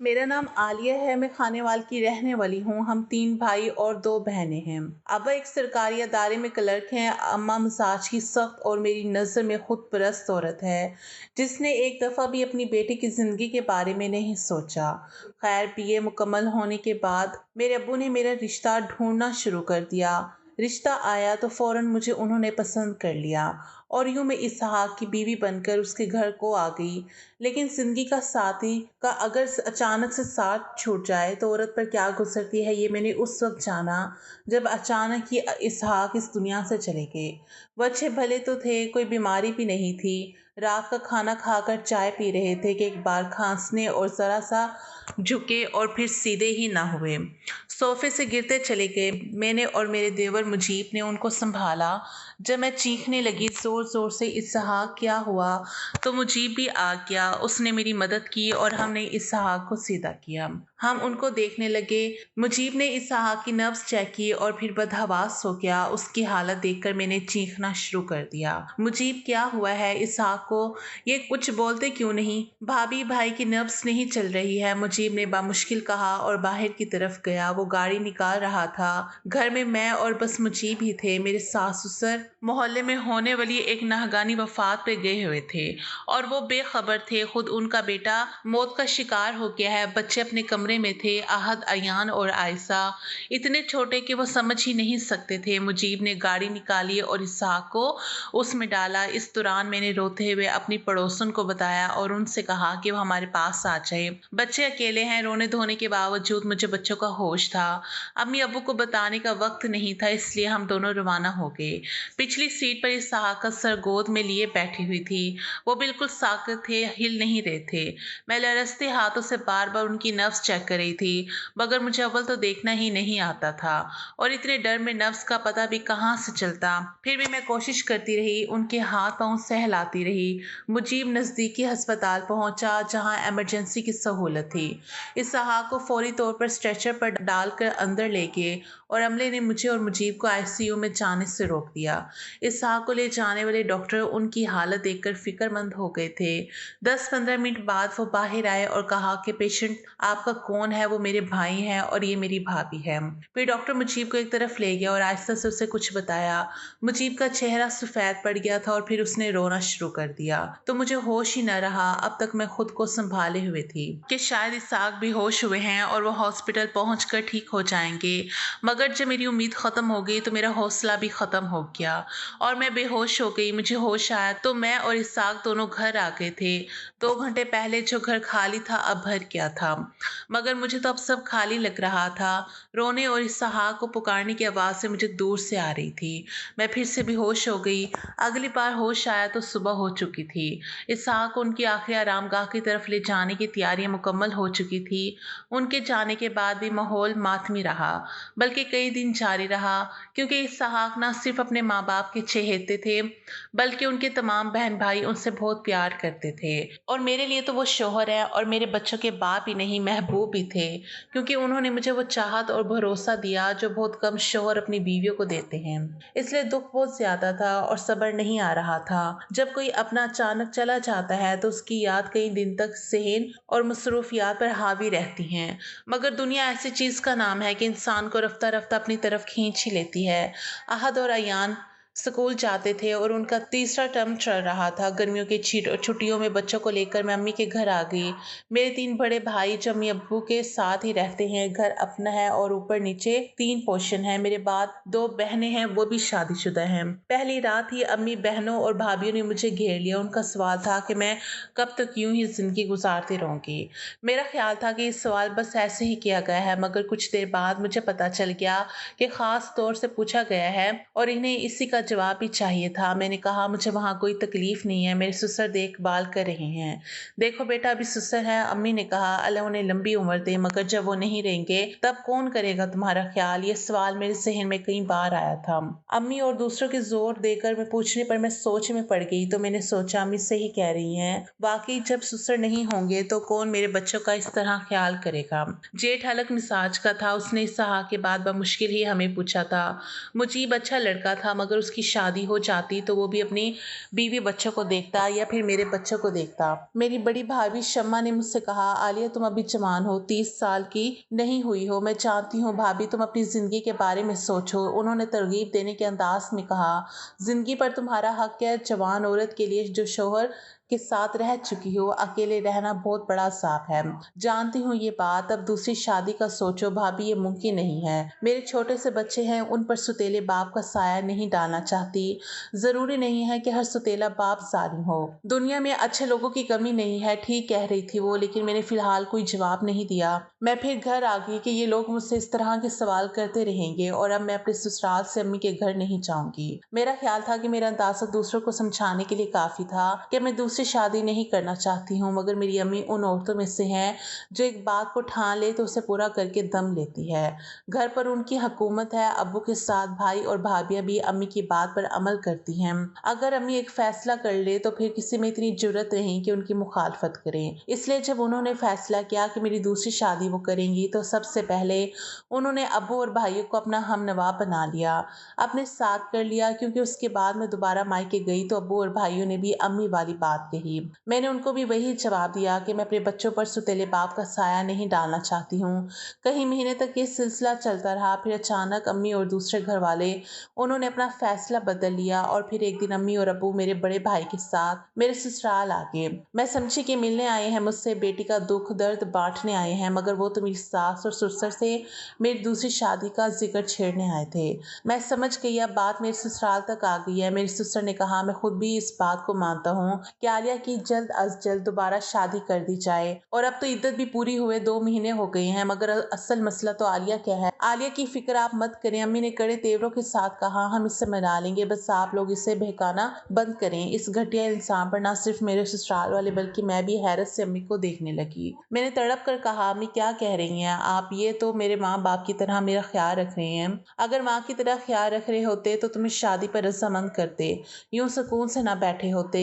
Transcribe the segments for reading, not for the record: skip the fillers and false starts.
मेरा नाम आलिया है। मैं खानेवाल की रहने वाली हूँ। हम 3 भाई और 2 बहनें हैं। अब्बा एक सरकारी अदारे में क्लर्क हैं। अम्मा मिजाज की सख्त और मेरी नज़र में खुद परस्त औरत है, जिसने एक दफ़ा भी अपनी बेटी की ज़िंदगी के बारे में नहीं सोचा। खैर, बीए मुकम्मल होने के बाद मेरे अब्बू ने मेरा रिश्ता ढूंढना शुरू कर दिया। रिश्ता आया तो फ़ौरन मुझे उन्होंने पसंद कर लिया और यूं मैं इसहाक की बीवी बनकर उसके घर को आ गई। लेकिन जिंदगी का साथी का अगर अचानक से साथ छूट जाए तो औरत पर क्या गुजरती है, ये मैंने उस वक्त जाना जब अचानक ही इसहाक इस दुनिया से चले गए। वो अच्छे भले तो थे, कोई बीमारी भी नहीं थी। रात का खाना खाकर चाय पी रहे थे कि एक बार खांसने और ज़रा सा झुके और फिर सीधे ही ना हुए, सोफे से गिरते चले गए। मैंने और मेरे देवर मुजीब ने उनको संभाला। जब मैं चीखने लगी जोर जोर से, इसहाक क्या हुआ, तो मुजीब भी आ गया। उसने मेरी मदद की और हमने इसहाक को सीधा किया। हम उनको देखने लगे। मुजीब ने इसहाक की नब्ज चेक की और फिर बदहवास हो गया। उसकी हालत देखकर मैंने चीखना शुरू कर दिया, मुजीब क्या हुआ है इसहाक को, ये कुछ बोलते क्यों नहीं? भाभी, भाई की नब्ज नहीं चल रही है, मुजीब ने बामुश्किल कहा और बाहर की तरफ गया। वो गाड़ी निकाल रहा था। घर में मैं और बस मुजीब ही थे। मेरे सास ससुर मोहल्ले में होने वाली एक नाहगानी वफात पे गए हुए थे और वो बेखबर थे। खुद उनका बेटा मौत का शिकार हो गया है। बच्चे अपने कमरे में थे, आहद, अयान और आयशा, इतने छोटे कि वो समझ ही नहीं सकते थे। मुजीब ने गाड़ी निकाली और इसहाक को उसमें डाला। इस दौरान मैंने रोते हुए अपनी पड़ोसन को बताया और उनसे कहा कि वो हमारे पास आ जाए, बच्चे अकेले हैं। रोने धोने के बावजूद मुझे बच्चों का होश था। अम्मी अब्बू को बताने का वक्त नहीं था, इसलिए हम दोनों रवाना हो गए। पिछली सीट पर इसहाक का सर गोद में लिए बैठी हुई थी। वो बिल्कुल साकित थे, हिल नहीं रहे थे। मैं लरसते हाथों से बार बार उनकी नब्ज चेक कर रही थी, मगर मुझे अव्वल तो देखना ही नहीं आता था और इतने डर में नब्ज का पता भी कहाँ से चलता। फिर भी मैं कोशिश करती रही, उनके हाथ पांव सहलाती रही। मुजीब नज़दीकी अस्पताल पहुंचा जहां इमरजेंसी की सहूलत थी। इसहाक को फौरी तौर पर स्ट्रेचर पर डालकर अंदर ले गए और अमले ने मुझे और मुजीब को आईसीयू में जाने से रोक दिया। इसहाक को ले जाने वाले डॉक्टर उनकी हालत देखकर फिक्रमंद हो गए थे। 10-15 मिनट बाद वो बाहर आए और कहा कि पेशेंट आपका कौन है? वो मेरे भाई हैं और ये मेरी भाभी है। फिर डॉक्टर मुजीब को एक तरफ ले गया और आहिस्ता से उसे कुछ बताया। मुजीब का चेहरा सफेद पड़ गया था और फिर उसने रोना शुरू कर दिया। तो मुझे होश ही न रहा। अब तक मैं खुद को संभाले हुए थी कि शायद इसहाक बेहोश हुए हैं और वो हॉस्पिटल पहुंचकर ठीक हो जाएंगे। मगर जब मेरी उम्मीद खत्म हो गई तो मेरा हौसला भी खत्म हो गया और मैं बेहोश हो गई। मुझे होश आया तो मैं और इसहाक दोनों घर आ गए थे। 2 घंटे पहले जो घर खाली था अब भर गया था, मगर मुझे तो अब सब खाली लग रहा था। रोने और इसहाक को पुकारने की आवाज़ से मुझे दूर से आ रही थी। मैं फिर से बेहोश हो गई। अगली बार होश आया तो सुबह हो चुकी थी। इसहाक को उनकी आखिरी आरामगाह की तरफ ले जाने की तैयारियां मुकम्मल हो चुकी थी। उनके जाने के बाद भी माहौल मातमी रहा, बल्कि कई दिन जारी रहा, क्योंकि इसहाक न सिर्फ अपने माँ बाप के चहेते थे, बल्कि उनके तमाम बहन भाई उनसे बहुत प्यार करते थे। और मेरे लिए तो वो शौहर है और मेरे बच्चों के बाप ही नहीं, महबूब भी थे, क्योंकि उन्होंने मुझे वो चाहत और भरोसा दिया जो बहुत कम शौहर अपनी बीवियों को देते हैं। इसलिए दुख बहुत ज्यादा था और सब्र नहीं आ रहा था। जब कोई अपना अचानक चला जाता है तो उसकी याद कई दिन तक सहन और मसरूफियात पर हावी रहती हैं, मगर दुनिया ऐसी चीज का नाम है कि इंसान को रफ्ता रफ्ता अपनी तरफ खींच ही लेती है। आहद और अयान स्कूल जाते थे और उनका तीसरा टर्म चल रहा था। गर्मियों की छुट्टियों में बच्चों को लेकर मैं अम्मी के घर आ गई। मेरे 3 बड़े भाई जो अम्मी अब्बू के साथ ही रहते हैं, घर अपना है और ऊपर नीचे 3 पोर्शन है। मेरे बाद 2 बहनें हैं, वो भी शादीशुदा हैं। पहली रात ही अम्मी, बहनों और भाभीियों ने मुझे घेर लिया। उनका सवाल था कि मैं कब तक यूं ही जिंदगी गुजारती रहूंगी। मेरा ख्याल था कि इस सवाल बस ऐसे ही किया गया है, मगर कुछ देर बाद मुझे पता चल गया कि खास तौर से पूछा गया है और इन्हें इसी का जवाब भी चाहिए था। मैंने कहा, मुझे वहाँ कोई तकलीफ नहीं है, मेरे ससुर देखभाल कर रहे हैं। देखो बेटा, अभी ससुर है। अम्मी ने कहा, अल्लाह उन्हें लंबी उम्र दे, मगर जब वो नहीं रहेंगे तब कौन करेगा तुम्हारा ख्याल? ये सवाल मेरे जहन में कई बार आया था। अम्मी और दूसरों के जोर देकर मैं पूछने पर मैं सोच में पड़ गई। तो मैंने सोचा, अम्मी सही कह रही हैं, वाकई जब ससुर नहीं होंगे तो कौन मेरे बच्चों का इस तरह ख्याल करेगा। जेठ अलग मिजाज का था। उसने इसहाक के बाद मुश्किल ही हमें पूछा था। मुजीब अच्छा लड़का था, मगर उसकी शादी हो जाती तो वो भी अपनी बीवी बच्चों को देखता या फिर मेरे बच्चों को देखता। मेरी बड़ी भाभी शम्मा ने मुझसे कहा, आलिया तुम अभी जवान हो, 30 साल की नहीं हुई हो, मैं चाहती हूँ भाभी तुम अपनी जिंदगी के बारे में सोचो। उन्होंने तरगीब देने के अंदाज में कहा, जिंदगी पर तुम्हारा हक है। जवान औरत के लिए जो शोहर के साथ रह चुकी हो, अकेले रहना बहुत बड़ा साफ है। जानती हूँ ये बात, अब दूसरी शादी का सोचो भाभी, ये मुमकिन नहीं है। मेरे छोटे से बच्चे हैं, उन पर सुतेले बाप का साया नहीं डालना चाहती। जरूरी नहीं है कि हर सुतेला बाप जालिम हो। दुनिया में अच्छे लोगों की कमी नहीं है, ठीक कह रही थी वो, लेकिन मैंने फिलहाल कोई जवाब नहीं दिया। मैं फिर घर आ गई कि ये लोग मुझसे इस तरह के सवाल करते रहेंगे और अब मैं अपने ससुराल से अम्मी के घर नहीं जाऊंगी। मेरा ख्याल था कि मेरा अंदाजा दूसरों को समझाने के लिए काफी था कि मैं दूसरी शादी नहीं करना चाहती हूँ, मगर मेरी अम्मी उन औरतों में से हैं जो एक बात को ठान ले तो उसे पूरा करके दम लेती है। घर पर उनकी हुकूमत है, अब्बू के साथ भाई और भाभियां भी अम्मी की बात पर अमल करती हैं। अगर अम्मी एक फैसला कर ले तो फिर किसी में इतनी जुर्रत नहीं कि उनकी मुखालफत करें। इसलिए जब उन्होंने फैसला किया कि मेरी दूसरी शादी वो करेंगी तो सबसे पहले उन्होंने अब्बू और भाइयों को अपना हमनवा बना लिया, अपने साथ कर लिया, क्योंकि उसके बाद मैं दोबारा मायके गई तो अब्बू और भाइयों ने भी अम्मी वाली बात कही। मैंने उनको भी वही जवाब दिया कि मैं अपने बच्चों पर सुतेले बाप का साया नहीं डालना चाहती हूँ। कई महीने तक ये सिलसिला चलता रहा, फिर अचानक अम्मी और दूसरे घर वाले उन्होंने अपना फैसला बदल लिया और फिर एक दिन अम्मी और अब्बू मेरे बड़े भाई के साथ मेरे ससुराल आ गए। मैं समझी कि मिलने आए हैं मुझसे, बेटी का दुख दर्द बांटने आए हैं, मगर वो तो मेरी सास और ससुर से मेरी दूसरी शादी का जिक्र छेड़ने आए थे। मैं समझ गई अब बात मेरे ससुराल तक आ गई है। मेरी ससुर ने कहा, मैं खुद भी इस बात को मानता हूँ कि आलिया की जल्द अज जल्द दोबारा शादी कर दी जाए, और अब तो इद्दत भी पूरी हुए 2 महीने हो गए हैं, मगर असल मसला तो आलिया क्या है। आलिया की फिक्र आप मत करें, अम्मी ने कड़े तेवरों के साथ कहा, हम इससे मना लेंगे, बस आप लोग इसे बहकाना बंद करें। इस घटिया इंसान पर न सिर्फ मेरे ससुराल वाले बल्कि मैं भी हैरत से अम्मी को देखने लगी। मैंने तड़प कर कहा, अम्मी क्या कह रही हैं आप, ये तो मेरे माँ बाप की तरह मेरा ख्याल रख रहे हैं। अगर माँ की तरह ख्याल रख रहे होते तो तुम्हें शादी पर रजामंद करते, यूं सुकून से ना बैठे होते।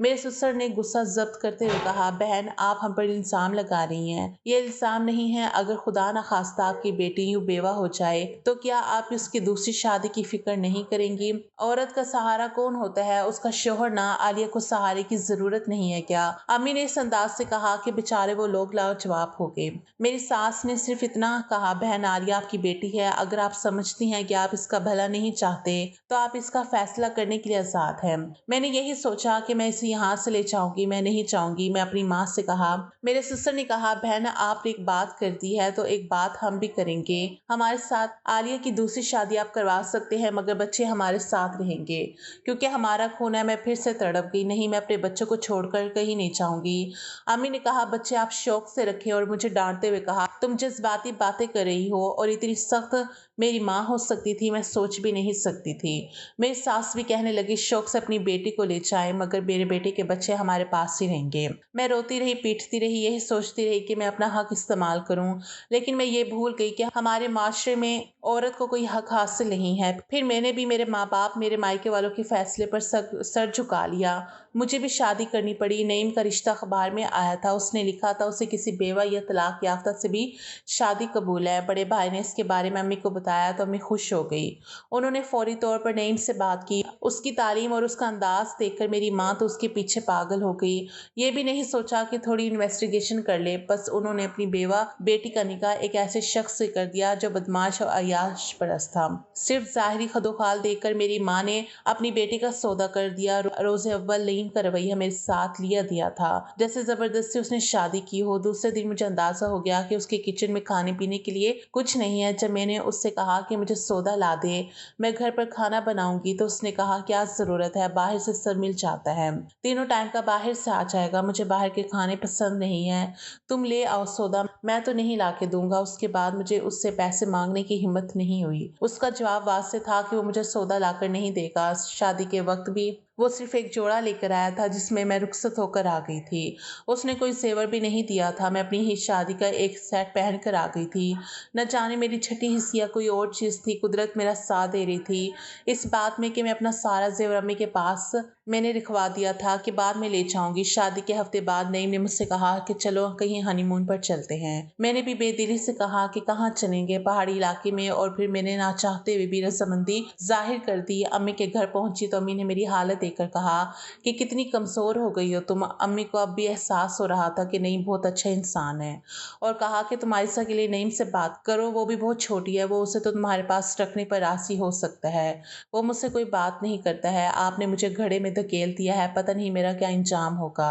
मेरे ससुर ने गुस्सा जब्त करते हुए कहा, बहन आप हम पर इल्जाम लगा रही हैं। ये इल्जाम नहीं है, अगर खुदा न खास्ता आपकी बेटी यूं बेवा हो जाए तो क्या आप उसकी दूसरी शादी की फिक्र नहीं करेंगी? औरत का सहारा कौन होता है, उसका शोहर ना। आलिया को सहारे की जरूरत नहीं है क्या? अम्मी ने इस अंदाज से कहा कि बेचारे वो लोग लाजवाब हो गए। मेरी सास ने सिर्फ इतना कहा, बहन आलिया आपकी बेटी है, अगर आप समझती हैं कि आप इसका भला नहीं चाहते तो आप इसका फैसला करने के लिए आजाद हैं। मैंने यही सोचा कि मैं इसे यहाँ से ले जाऊंगी, मैं नहीं चाहूंगी। मैं अपनी माँ से कहा। मेरे ससुर ने कहा, बहन आप एक बात कर दी है तो एक बात हम भी करेंगे, हमारे साथ आलिया की दूसरी शादी आप करवा सकते हैं, मगर बच्चे हमारे साथ रहेंगे, क्योंकि हमारा खून है। मैं फिर से तड़प गई, नहीं मैं अपने बच्चों को छोड़कर कहीं नहीं जाऊंगी। अम्मी ने कहा, बच्चे आप शौक से रखें, और मुझे डांटते हुए कहा, तुम जज्बाती बातें कर रही हो, और इतनी सख्त मेरी माँ हो सकती थी मैं सोच भी नहीं सकती थी। मेरी सास भी कहने लगी, शौक से अपनी बेटी को ले जाए, मगर मेरे बेटे के बच्चे हमारे पास ही रहेंगे। मैं रोती रही, पीटती रही, यही सोचती रही कि मैं अपना हक इस्तेमाल करूं, लेकिन मैं ये भूल गई कि हमारे माशरे में औरत को कोई हक हासिल नहीं है। फिर मैंने भी मेरे माँ बाप, मेरे मायके वालों के फैसले पर सर झुका लिया। मुझे भी शादी करनी पड़ी। नईम का रिश्ता अखबार में आया था, उसने लिखा था उसे किसी बेवा या तलाक याफ्ता से भी शादी कबूल है। बड़े भाई ने इसके बारे में अम्मी को बताया तो अम्मी खुश हो गई। उन्होंने फौरी तौर पर नईम से बात की। उसकी तालीम और उसका अंदाज देखकर मेरी माँ तो उसके पीछे पागल हो गई। ये भी नहीं सोचा कि थोड़ी इन्वेस्टिगेशन कर ले, बस उन्होंने अपनी बेवा बेटी का निकाह एक ऐसे शख्स से कर दिया जो बदमाश और अयाश परस्त था। सिर्फ जाहिरी खदोखाल देखकर मेरी माँ ने अपनी बेटी का सौदा कर दिया। रोज़े अव्वल नईम का रवैया मेरे साथ लिया दिया था जैसे जबरदस्ती उसने शादी की हो। दूसरे दिन मुझे अंदाजा हो गया कि उसके किचन में खाने पीने के लिए कुछ नहीं है। जब मैंने उससे कहा कि मुझे सौदा ला दे, मैं घर पर खाना बनाऊंगी, तो उसने कहा, क्या जरूरत है, बाहर से सब मिल जाता है, तीनों टाइम का बाहर से आ जाएगा, मुझे बाहर के खाने पसंद नहीं है, तुम ले आओ सौदा, मैं तो नहीं ला के दूंगा। उसके बाद मुझे उससे पैसे मांगने की हिम्मत नहीं हुई। उसका जवाब वाज़ेह था कि वो मुझे सौदा लाकर नहीं देगा। शादी के वक्त भी वो सिर्फ एक जोड़ा लेकर आया था जिसमें मैं रुखसत होकर आ गई थी। उसने कोई जेवर भी नहीं दिया था। मैं अपनी ही शादी का एक सेट पहन कर आ गई थी। न जाने मेरी छठी हिस्सी या कोई और चीज़ थी, कुदरत मेरा साथ दे रही थी इस बात में कि मैं अपना सारा जेवर अम्मी के पास मैंने लिखवा दिया था कि बाद में ले जाऊंगी। शादी के हफ्ते बाद नईम ने मुझसे कहा कि चलो कहीं हनीमून पर चलते हैं। मैंने भी बेदिली से कहा कि कहाँ चलेंगे, पहाड़ी इलाके में, और फिर मैंने ना चाहते हुए भी रजामंदी जाहिर कर दी। अम्मी के घर पहुंची तो अम्मी ने मेरी हालत देखकर कहा कि कितनी कमज़ोर हो गई हो तुम। अम्मी को अब भी एहसास हो रहा था कि नईम बहुत अच्छा इंसान है, और कहा कि तुम आयशा के लिए नईम से बात करो, वो भी बहुत छोटी है, वो उसे तो तुम्हारे पास रखने पर राजी हो सकता है। वो मुझसे कोई बात नहीं करता है। आपने मुझे घड़े में धकेल दिया है, पता नहीं मेरा क्या इंजाम होगा।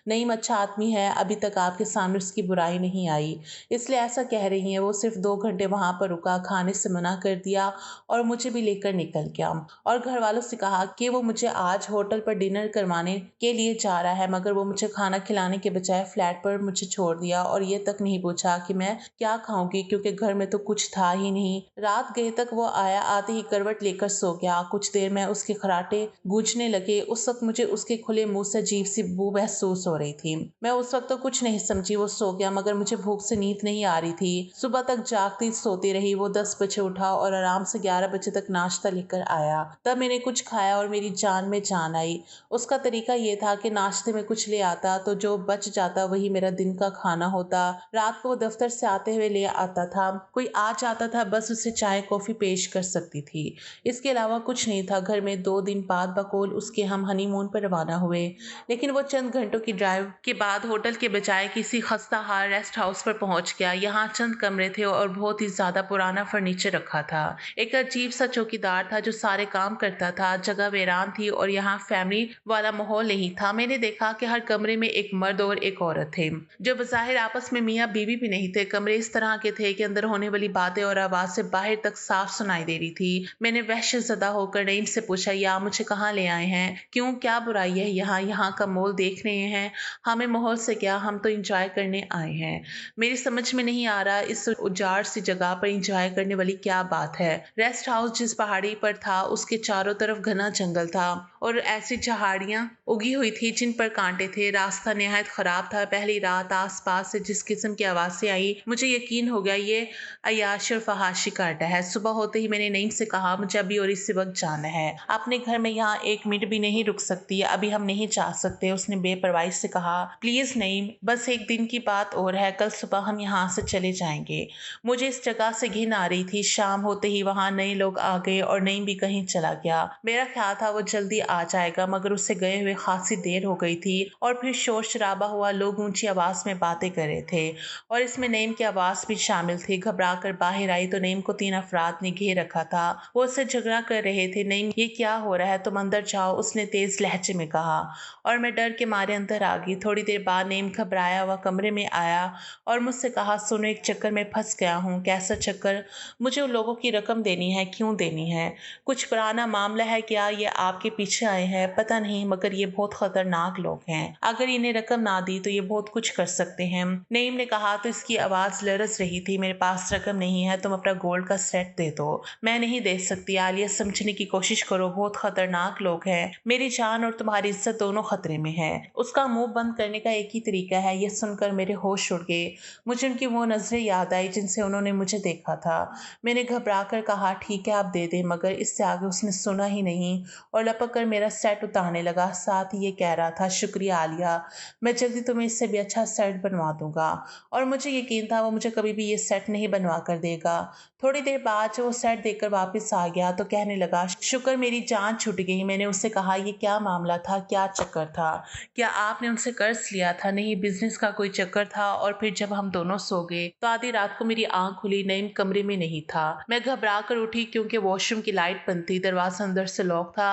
नईम अच्छा आदमी है, अभी तक आपके सामने उसकी बुराई नहीं आई, इसलिए ऐसा कह रही हैं। वो सिर्फ 2 घंटे वहां पर रुका, खाने से मना कर दिया और मुझे भी लेकर निकल गया, और घर वालों से कहा कि वो मुझे आज होटल पर डिनर करवाने के लिए जा रहा है, मगर वो मुझे खाना खिलाने के बजाय फ्लैट पर मुझे छोड़ दिया और ये तक नहीं पूछा कि मैं क्या खाऊंगी, क्योंकि घर में तो कुछ था ही नहीं। रात गए तक वो आया, आते ही करवट लेकर सो गया। कुछ देर में उसके खराटे गूंजने लगे। उस वक्त मुझे उसके खुले मुंह से अजीब सी बू महसूस हो रही थी। मैं उस वक्त तो कुछ नहीं समझी। वो सो गया, मगर मुझे भूख से नींद नहीं आ रही थी। सुबह तक जागती सोती रही। वो 10 बजे उठा और आराम से 11 बजे तक नाश्ता लेकर आया। तब मैंने कुछ खाया और मेरी जान में जान आई। उसका तरीका ये था कि नाश्ते में कुछ ले आता तो जो बच जाता वही मेरा दिन का खाना होता। रात को वो दफ्तर से आते हुए ले आता था। कोई आ जाता था, बस उसे चाय कॉफी पेश कर सकती थी। इसके अलावा कुछ नहीं था घर में। 2 दिन बाद बकौल उसके हम हनीमून पर रवाना हुए, लेकिन वो चंद घंटों की ड्राइव के बाद होटल के बजाय किसी खस्ताहाल रेस्ट हाउस पर पहुंच गया। यहाँ चंद कमरे थे और बहुत ही ज्यादा पुराना फर्नीचर रखा था। एक अजीब सा चौकीदार था जो सारे काम करता था। जगह वीरान थी और यहाँ फैमिली वाला माहौल नहीं था। मैंने देखा कि हर कमरे में एक मर्द और एक औरत थे, जो बज़ाहिर आपस में मियाँ बीवी भी नहीं थे। कमरे इस तरह के थे कि अंदर होने वाली बातें और आवाज से बाहर तक साफ सुनाई दे रही थी। मैंने वहशत ज़दा होकर नईम से पूछा, या मुझे कहाँ ले आए हैं? क्यों, क्या बुराई है यहाँ का माहौल देख रहे हैं? हमें माहौल से क्या, हम तो इंजॉय करने आए हैं। मेरी समझ में नहीं आ रहा इस उजाड़ सी जगह पर इंजॉय करने वाली क्या बात है। रेस्ट हाउस जिस पहाड़ी पर था उसके चारों तरफ घना जंगल था और ऐसी झाड़ियां उगी हुई थी जिन पर कांटे थे। रास्ता निहायत खराब था। पहली रात आस पास से जिस किस्म की आवाज़ें आई, मुझे यकीन हो गया ये अय्याशी और फहाशी का अड्डा है। सुबह होते ही मैंने नईम से कहा, मुझे अभी और इसी वक्त जाना है। अपने घर में यहाँ 1 मिनट भी नहीं रुक सकती, अभी हम नहीं जा सकते। उसने बेपरवाही से कहा, प्लीज नईम, बस एक दिन की बात और है, कल सुबह हम यहाँ से चले जाएंगे। मुझे इस जगह से घिन आ रही थी। शाम होते ही वहाँ नए लोग आ गए और नईम भी कहीं चला गया। मेरा ख्याल था वो जल्दी आ जाएगा, मगर उससे गए हुए खासी देर हो गई थी और फिर शोर शराबा हुआ। लोग ऊंची आवाज में बातें कर रहे थे और इसमें नईम की आवाज भी शामिल थी। घबरा कर बाहर आई तो नईम को 3 अफराद ने घेर रखा था। वो उससे झगड़ा कर रहे थे। नईम, ये क्या हो रहा है, तुम अंदर जाओ, उसने तेज लहजे में कहा, और मैं डर के मारे अंदर आ गई। थोड़ी देर बाद नईम घबराया हुआ कमरे में आया और मुझसे कहा, सुनो, एक चक्कर में फंस गया हूँ। कैसा चक्कर? मुझे उन लोगों की रकम देनी है। क्यों देनी है? कुछ पुराना मामला है क्या? ये आपके पीछे आए हैं? पता नहीं, मगर ये बहुत खतरनाक लोग हैं। अगर इन्हें रकम ना दी तो ये बहुत कुछ कर सकते हैं। नईम ने कहा तो इसकी आवाज लरस रही थी। मेरे पास रकम नहीं है, तुम अपना गोल्ड का सेट दे दो। मैं नहीं दे सकती आलिया, समझने की कोशिश करो, बहुत खतरनाक लोग हैं। मेरी जान और तुम्हारी इज्जत दोनों खतरे में है। उसका मुंह बंद करने का एक ही तरीका है। यह सुनकर मेरे होश उड़ गए। मुझे उनकी वो नजरें याद आई जिनसे उन्होंने मुझे देखा था। मैंने घबरा कर कहा, ठीक है आप दे दे, मगर इससे आगे उसने सुना ही नहीं और लपक कर मेरा सेट उतारने लगा। साथ ही ये कह रहा था, शुक्रिया आलिया, मैं जल्दी तुम्हें इससे भी अच्छा सेट बनवा दूंगा। और मुझे यकीन था वो मुझे कभी भी ये सेट नहीं बनवा कर देगा। थोड़ी देर बाद जब वो सेट देकर वापस आ गया तो कहने लगा, शुक्र मेरी जान छूट गई। मैंने उससे कहा, ये क्या मामला था, क्या चक्कर था? क्या आपने उनसे कर्ज लिया था? नहीं, बिजनेस का कोई चक्कर था। और फिर जब हम दोनों सो गए तो आधी रात को मेरी आंख खुली, नईम कमरे में नहीं था। मैं घबरा कर उठी क्योंकि वॉशरूम की लाइट बंद थी। दरवाजा अंदर से लॉक था।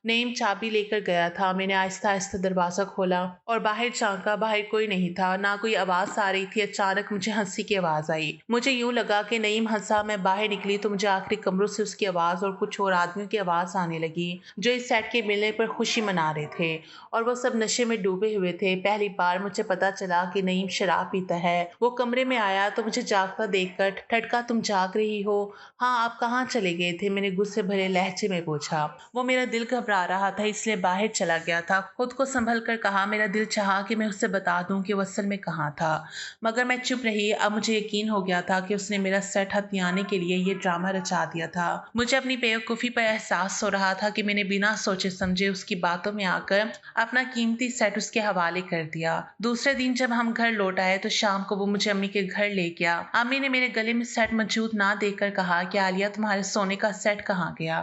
नईम चाबी लेकर गया था। मैंने आहिस्ता आहिस्ता दरवाजा खोला और बाहर झांका। बाहर कोई नहीं था, ना कोई आवाज आ रही थी। अचानक मुझे हंसी की आवाज आई। मुझे यूं लगा कि नईम हंसा। मैं बाहर निकली तो मुझे आखिरी कमरों से उसकी आवाज और कुछ और आदमियों की आवाज आने लगी जो इस सेट के मिलने पर खुशी मना रहे थे, और वो सब नशे में डूबे हुए थे। पहली बार मुझे पता चला कि नईम शराब पीता है। वो कमरे में आया तो मुझे जागता देखकर ठटका, तुम जाग रही हो? हाँ, आप कहाँ चले गए थे? मैंने गुस्से भरे लहजे में पूछा। वो मेरा दिल घबरा रहा रहा था इसलिए बाहर चला गया था। खुद को संभल कर कहा, मेरा दिल चाहा कि मैं उससे बता दूं कि वो असल में कहाँ था, मगर मैं चुप रही। अब मुझे यकीन हो गया था कि उसने मेरा सेट हथियाने के लिए ये ड्रामा रचा दिया था। मुझे अपनी बेवकूफ़ी पर एहसास हो रहा था कि मैंने बिना सोचे समझे उसकी बातों में आकर अपना कीमती सेट उसके हवाले कर दिया। दूसरे दिन जब हम घर लौट आए तो शाम को वो मुझे अम्मी के घर ले गया। अम्मी ने मेरे गले में सेट मौजूद ना देखकर कहा कि आलिया, तुम्हारे सोने का सेट कहाँ गया?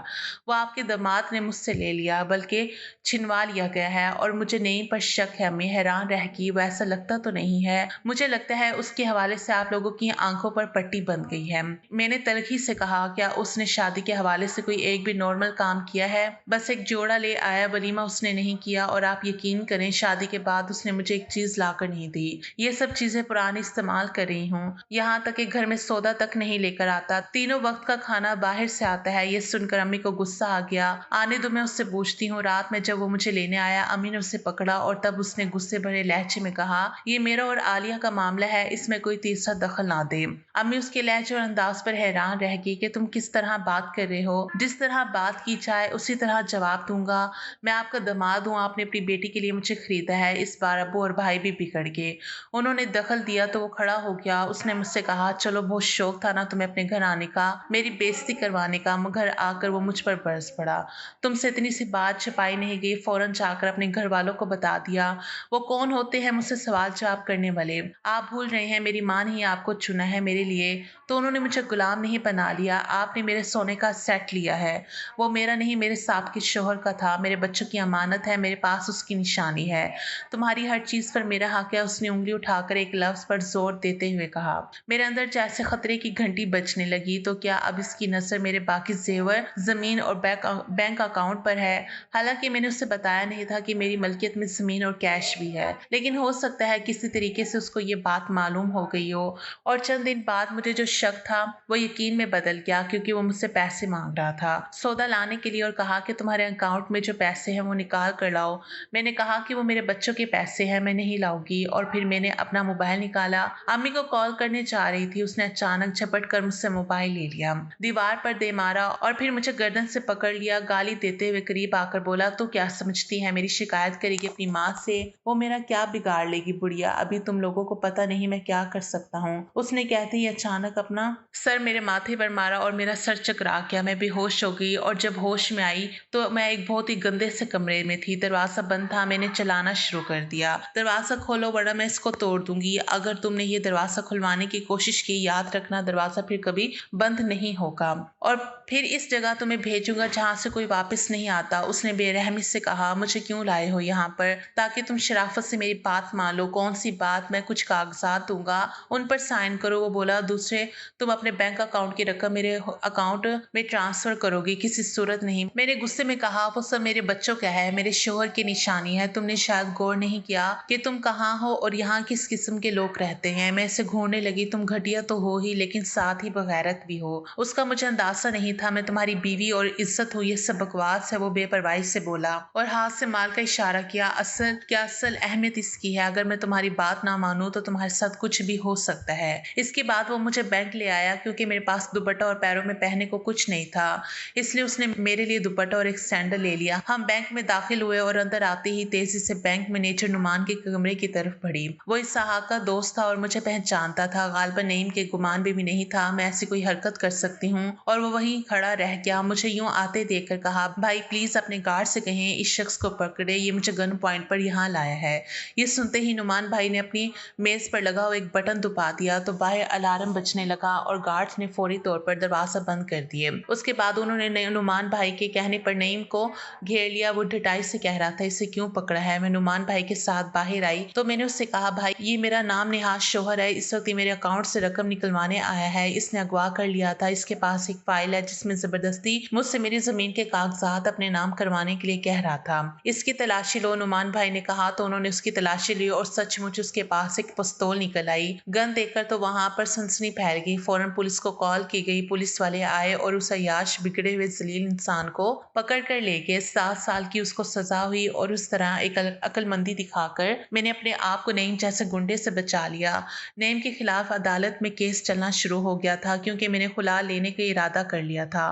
वो आपके दामाद ने मुझसे ले लिया, बल्कि छिनवा लिया गया है। और मुझे नहीं पर शक है। अम्मी हैरान रह गई। वो ऐसा लगता तो नहीं है, मुझे लगता है उसके हवाले से आप लोगों की आंखों पर पट्टी बंध गई है। मैंने तलखी से कहा, क्या उसने शादी के हवाले से कोई एक भी नॉर्मल काम किया है? बस एक जोड़ा ले आया, वलीमा उसने नहीं किया। और आप यकीन करें, शादी के बाद उसने मुझे एक चीज लाकर नहीं दी। ये सब चीजें पुरानी इस्तेमाल कर रही हूँ, यहाँ तक कि घर में सौदा तक नहीं लेकर आता। तीनों वक्त का खाना बाहर से आता है। ये सुनकर अम्मी को गुस्सा आ गया। आने दो, मैं उससे पूछती हूँ। रात में जब वो मुझे लेने आया, अम्मी ने उसे पकड़ा और तब उसने गुस्से भरे लहजे में कहा, ये मेरा और आलिया का मामला है, इसमें कोई तीसरा दखल ना दे। अम्मी उसके लहजे और अंदाज पर हैरान रह गई कि तुम किस तरह बात कर रहे हो? जिस तरह बात की जाए उसी तरह जवाब दूंगा। मैं आपका दामाद हूँ, आपने अपनी बेटी के लिए मुझे खरीदा है। इस बार अब्बू और भाई भी बिगड़ गए। उन्होंने दखल दिया तो वो खड़ा हो गया। उसने मुझसे कहा, चलो, बहुत शौक था ना तुम्हें अपने घर आने का, मेरी बेइज्जती करवाने का। घर आकर वो मुझ पर बरस पड़ा। तुमसे इतनी सी बात छिपाई नहीं गई, फौरन जाकर अपने घर वालों को बता दिया। वो कौन होते हैं मुझसे सवाल जवाब करने वाले? आप भूल रहे हैं, मेरी माँ ने ही आपको चुना है मेरे लिए, तो उन्होंने मुझे गुलाम नहीं बना लिया। आपने मेरे सोने का सेट लिया है, वो मेरा नहीं, मेरे साथ के शोहर का था। मेरे बच्चों की अमानत है, मेरे पास उसकी निशानी है। तुम्हारी हर चीज पर मेरा हक है। उसने उंगली उठाकर एक लफ्ज पर जोर देते हुए कहा। मेरे अंदर जैसे खतरे की घंटी बजने लगी। तो क्या अब इसकी नजर मेरे बाकी जेवर, जमीन और बैंक अकाउंट पर है? हालांकि मैंने उससे बताया नहीं था कि मेरी मलकियत में जमीन और कैश भी है, लेकिन हो सकता है किसी तरीके से उसको ये बात मालूम हो गई हो। और चंद दिन बाद मुझे जो शक था वो यकीन में बदल गया, क्योंकि वो मुझसे पैसे मांग रहा था सौदा लाने के लिए, और कहा कि तुम्हारे अकाउंट में जो पैसे हैं वो निकाल कर लाओ। मैंने कहा कि वो मेरे बच्चों के पैसे हैं, मैं नहीं लाऊंगी। और फिर मैंने अपना मोबाइल निकाला, अम्मी को कॉल करने जा रही थी। उसने अचानक झपट कर मुझसे मोबाइल ले लिया, दीवार पर दे मारा और फिर मुझे गर्दन से पकड़ लिया। गाली देते हुए करीब आकर बोला, तू क्या समझती है मेरी शिकायत करेगी अपनी माँ से? वो मेरा क्या बिगाड़ लेगी बुढ़िया, अभी तुम लोगों को पता नहीं मैं क्या कर सकता हूँ। उसने कहते ही अचानक अपना सर मेरे माथे पर मारा और मेरा सर चकरा गया। मैं बेहोश हो गई और जब होश में आई तो मैं एक बहुत ही गंदे से कमरे में थी। दरवाजा बंद था। मैंने चलाना शुरू कर दिया, दरवाजा खोलो वरना मैं इसको तोड़ दूंगी। अगर तुमने ये दरवाजा खुलवाने की कोशिश की, याद रखना दरवाजा फिर कभी बंद नहीं होगा, और फिर इस जगह तुम्हें भेजूंगा जहाँ से कोई वापस नहीं आता। उसने बेरहमी से कहा, मुझे क्यों लाए हो यहाँ पर? ताकि तुम शराफत से मेरी बात मान लो। कौन सी बात? मैं कुछ कागजात दूंगा, उन पर साइन करो। वो बोला, दूसरे तुम अपने बैंक अकाउंट की रकम मेरे अकाउंट में ट्रांसफर करोगी, किसी सूरत नहीं। मैंने गुस्से में कहा, वो सब मेरे बच्चों का है, मेरे शोहर की निशानी है। तुमने शायद गौर नहीं किया कि तुम कहाँ हो और यहाँ किस किस्म के लोग रहते हैं। मैं इसे घूरने लगी, तुम घटिया तो हो ही, लेकिन साथ ही बगैरत भी हो। उसका मुझे अंदाजा नहीं था मैं तुम्हारी बीवी और इज्जत हूँ, ये सब बकवास है। वो बेपरवाही से बोला और हाथ से माल का इशारा किया। असल अहमियत इसकी है, अगर मैं तुम्हारी बात ना मानूं तो तुम्हारे साथ कुछ भी हो सकता है। इसके बाद वो मुझे बैंक ले आया, क्योंकि मेरे पास दुपट्टा और पैरों में पहनने को कुछ नहीं था, इसलिए उसने मेरे लिए दुपट्टा और एक सैंडल ले लिया। हम बैंक में दाखिल हुए और अंदर आते ही तेजी से बैंक मैनेजर नुमान के कमरे की तरफ बढ़ी। वो इसहाक का दोस्त था और मुझे पहचानता था। गालिबन नईम के गुमान भी नहीं था मैं ऐसी कोई हरकत कर सकती हूँ, और वो वहीं खड़ा रह गया। मुझे यूं आते देखकर कहा, भाई प्लीज अपने गार्ड से कहें इस शख्स को पकड़े, ये मुझे गन पॉइंट पर यहाँ लाया है। ये सुनते ही नुमान भाई ने अपनी मेज पर लगा हुआ एक बटन दबा दिया तो बाहर अलार्म बजने लगा और गार्ड्स ने फौरी तौर पर दरवाजा बंद कर दिए। उसके बाद उन्होंने नुमान भाई के कहने पर नईम को घेर लिया। वो ढटाई से कह रहा था, इसे क्यों पकड़ा है? मैं नुमान भाई के साथ बाहर आई तो मैंने उससे कहा, भाई ये मेरा नाम नेहाज शोहर है, इस वक्त मेरे अकाउंट से रकम निकलवाने आया है। इसने अगवा कर लिया था, इसके पास एक फाइल है जिसमें जबरदस्ती मुझसे मेरी जमीन के कागजात अपने नाम करवाने के लिए कह रहा था। इसकी तलाशी लो, नुमान भाई ने कहा। तो उन्होंने उसकी तलाशी ली और सचमुच उसके पास एक पिस्तौल निकल आई। गन देखकर तो वहां पर सनसनी फैल गई। फौरन पुलिस को कॉल की गई। पुलिस वाले आए और उस अय्याश बिगड़े हुए जलील इंसान को पकड़ कर ले गए। 7 साल की उसको सजा हुई और उस तरह एक अक्लमंदी दिखाकर मैंने अपने आप को नईम जैसे गुंडे से बचा लिया। नईम के खिलाफ अदालत में केस चलना शुरू हो गया था, क्योंकि मैंने खुला लेने का इरादा कर लिया था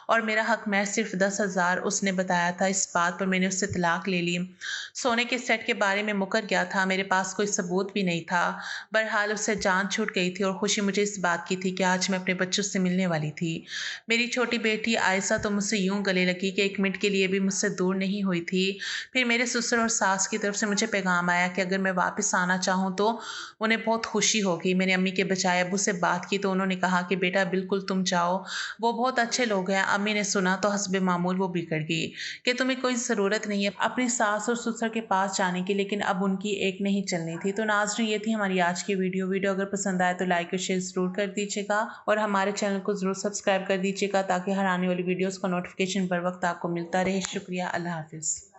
और मेरा हक महज सिर्फ 10,000 उसने बताया बताया था। इस बात पर मैंने उससे तलाक ले ली। सोने के सेट के बारे में मुकर गया था, मेरे पास कोई सबूत भी नहीं था। बहरहाल उससे जान छूट गई थी और खुशी मुझे इस बात की थी कि आज मैं अपने बच्चों से मिलने वाली थी। मेरी छोटी बेटी आयशा तो मुझसे यूं गले लगी कि 1 मिनट के लिए भी मुझसे दूर नहीं हुई थी। फिर मेरे ससुर और सास की तरफ से मुझे पैगाम आया कि अगर मैं वापस आना चाहूँ तो उन्हें बहुत खुशी होगी। मैंने अम्मी के बजाय अब्बू से बात की तो उन्होंने कहा कि बेटा बिल्कुल तुम जाओ, वो बहुत अच्छे लोग हैं। अम्मी ने सुना तो हस्बे मामूल वो बिगड़ गई कि तुम्हें कोई ज़रूरत नहीं है अपनी सास और ससुर के पास जाने की, लेकिन अब उनकी एक नहीं चलनी थी। तो नाज़रीन, ये थी हमारी आज की वीडियो अगर पसंद आए तो लाइक और शेयर ज़रूर कर दीजिएगा और हमारे चैनल को ज़रूर सब्सक्राइब कर दीजिएगा ताकि हर आने वाली वीडियोज़ का नोटिफिकेशन बर वक्त आपको मिलता रहे। शुक्रिया। अल्लाह हाफिज़।